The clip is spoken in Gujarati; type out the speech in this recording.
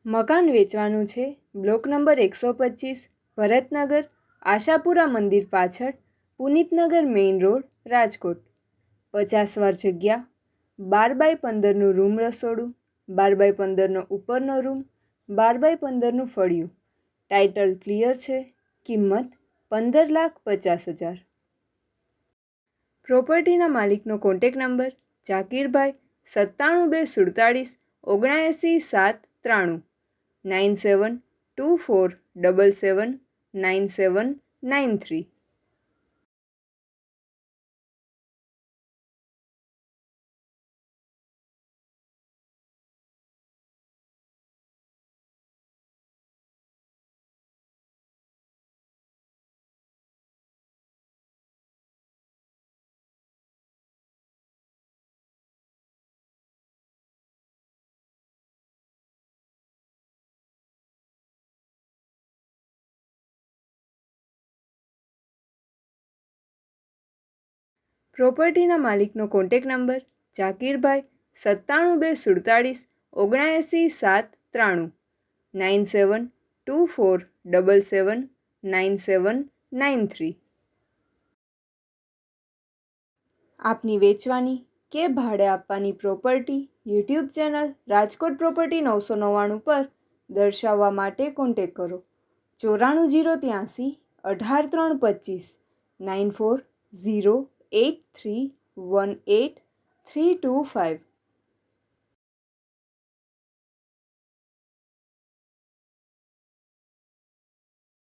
મકાન વેચવાનું છે. બ્લોક નંબર 125, ભરતનગર, આશાપુરા મંદિર પાછળ, પુનિતનગર મેઇન રોડ, રાજકોટ. 50 વાર જગ્યા, 12x15નું રૂમ રસોડું, 12x15નો ઉપરનો રૂમ, 12x15નું ફળિયું. ટાઇટલ ક્લિયર છે. કિંમત 15,50,000. પ્રોપર્ટીના માલિકનો કોન્ટેક નંબર જાકીરભાઈ 97 247 79 793 972477 9793. પ્રોપર્ટીના માલિકનો કોન્ટેક નંબર જાકીરભાઈ 97 247 79 793 9793. આપની વેચવાની કે ભાડે આપવાની property YouTube channel Rajkot property 999 પર દર્શાવવા માટે કોન્ટેક કરો 94 083 18 325 94 083 18 325.